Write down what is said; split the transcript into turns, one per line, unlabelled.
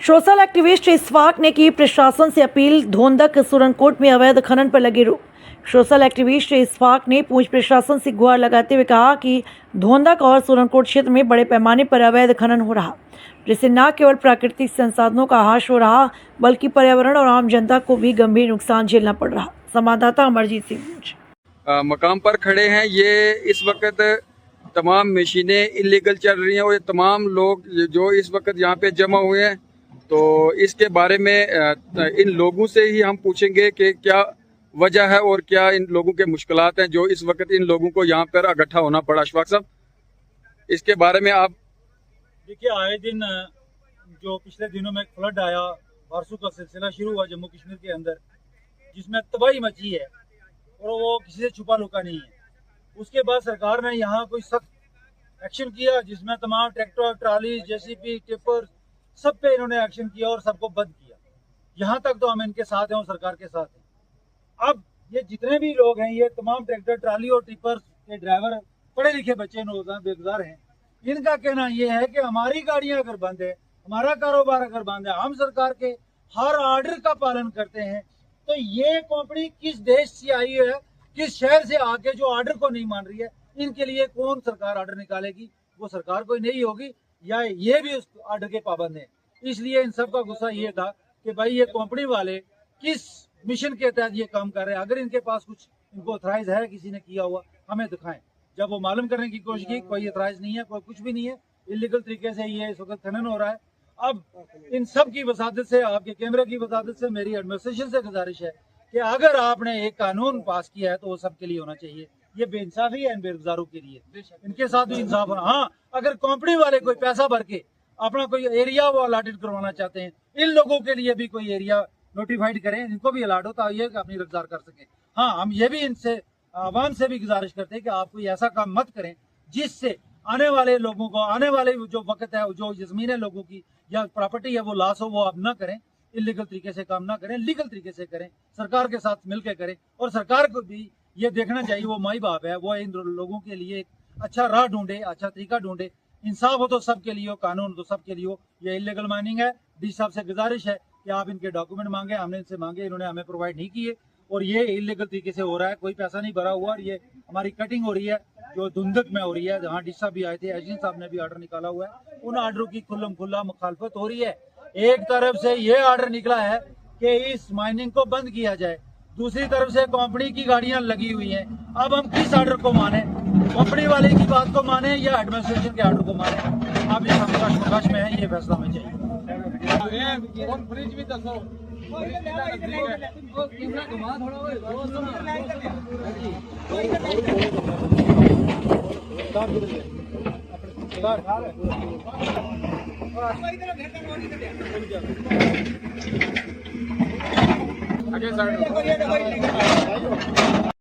Social activist Ishfaq ने की प्रशासन से अपील, धोंधक सुरनकोट में अवैध खनन पर लगी रोक। सोशल एक्टिविस्ट इशफाक ने पूंछ प्रशासन से गुहार लगाते हुए कहा कि धोंधक और सुरनकोट क्षेत्र में बड़े पैमाने पर अवैध खनन हो रहा, जिससे न केवल प्राकृतिक संसाधनों का हाश हो रहा बल्कि पर्यावरण और आम जनता को भी गंभीर नुकसान झेलना पड़ रहा। संवाददाता अमरजीत सिंह
मकाम पर खड़े हैं। ये इस वक्त तमाम मशीनें इलीगल चल रही हैं और ये तमाम लोग जो इस वक्त यहाँ पे जमा हुए हैं, तो इसके बारे में इन लोगों से ही हम पूछेंगे कि क्या वजह है और क्या इन लोगों के मुश्किलात हैं जो इस वक्त इन लोगों को यहाँ पर इकट्ठा होना पड़ा। अशफाक साहब, इसके बारे में आप
देखिए, आए दिन जो पिछले दिनों में फ्लड आया, बारिशों का सिलसिला शुरू हुआ जम्मू कश्मीर के अंदर, जिसमें तबाही मची है और वो किसी से छुपा लुका नहीं है। उसके बाद सरकार ने यहाँ कोई सख्त एक्शन किया जिसमें तमाम ट्रैक्टर, ट्राली, जेसीबी, टिपर सब पे इन्होंने एक्शन किया और सबको बंद किया। यहाँ तक तो हम इनके साथ हैं और सरकार के साथ हैं। अब ये जितने भी लोग हैं, ये तमाम ट्रैक्टर, ट्राली और टिपर के ड्राइवर पढ़े लिखे बच्चे बेरोजगार हैं। इनका कहना ये है कि हमारी गाड़ियां अगर बंद है, हमारा कारोबार अगर बंद है, हम सरकार के हर ऑर्डर का पालन करते हैं, तो ये कंपनी किस देश से आई है, किस शहर से आके जो ऑर्डर को नहीं मान रही है, इनके लिए कौन सरकार ऑर्डर निकालेगी? वो सरकार कोई नहीं होगी या ये भी उस ऑर्डर के पाबंद है। इसलिए इन सब का गुस्सा ये था कि भाई ये कंपनी वाले किस मिशन के तहत ये काम कर रहे हैं। अगर इनके पास कुछ इनको ऑथराइज है, किसी ने किया हुआ, हमें दिखाएं। जब वो मालूम करने की कोशिश की, कोई ऑथराइज नहीं है, कोई कुछ भी नहीं है, इलीगल तरीके से ये इस वक्त खनन हो रहा है। अब इन सब की वसादत से, आपके कैमरे की वसादत से मेरी एडमिनिस्ट्रेशन से गुजारिश है कि अगर आपने एक कानून पास किया है तो वो सबके लिए होना चाहिए। ये बेइंसाफी है इन बेरोजगारों के लिए, इनके साथ भी इंसाफ होना। हाँ, अगर कंपनी वाले कोई पैसा भर के अपना कोई एरिया वो अलाटेड करवाना चाहते हैं, इन लोगों के लिए भी कोई एरिया नोटिफाइड करें, इनको भी अलाट हो ताकि ये अपनी रोजगार कर सके। हाँ, हम ये भी इनसे आवाम से भी गुजारिश करते हैं कि आप कोई ऐसा काम मत करें जिससे आने वाले लोगों को, आने वाले जो वक्त है, जो जमीन है लोगों की या प्रॉपर्टी है वो लॉस हो, वो आप ना करें। इलीगल तरीके से काम ना करें, लीगल तरीके से करें, सरकार के साथ मिलकर करें। और सरकार को भी ये देखना चाहिए, वो माई बाप है, वो इन लोगों के लिए एक अच्छा राह ढूंढे, अच्छा तरीका ढूंढे। इंसाफ हो तो सबके लिए हो, कानून तो सबके लिए हो। ये इलीगल माइनिंग है। डी साहब से गुजारिश है कि आप इनके डॉक्यूमेंट मांगे, हमने इनसे मांगे, इन्होंने हमें प्रोवाइड नहीं किए और ये इलीगल तरीके से हो रहा है, कोई पैसा नहीं भरा हुआ और ये हमारी कटिंग हो रही है जो धुंधक में हो रही है। जहाँ डी साहब भी आए थे, एजेंट साहब ने भी ऑर्डर निकाला हुआ है, उन ऑर्डरों की खुल्लम खुल्ला मुखालफत हो रही है। एक तरफ से ये ऑर्डर निकला है कि इस माइनिंग को बंद किया जाए, दूसरी तरफ से कंपनी की गाड़ियां लगी हुई हैं। अब हम किस ऑर्डर को माने, कंपनी वाले की बात को माने या एडमिनिस्ट्रेशन के ऑर्डर को माने? आप इस संघर्ष में है, ये फैसला हमें चाहिए।
आगे सर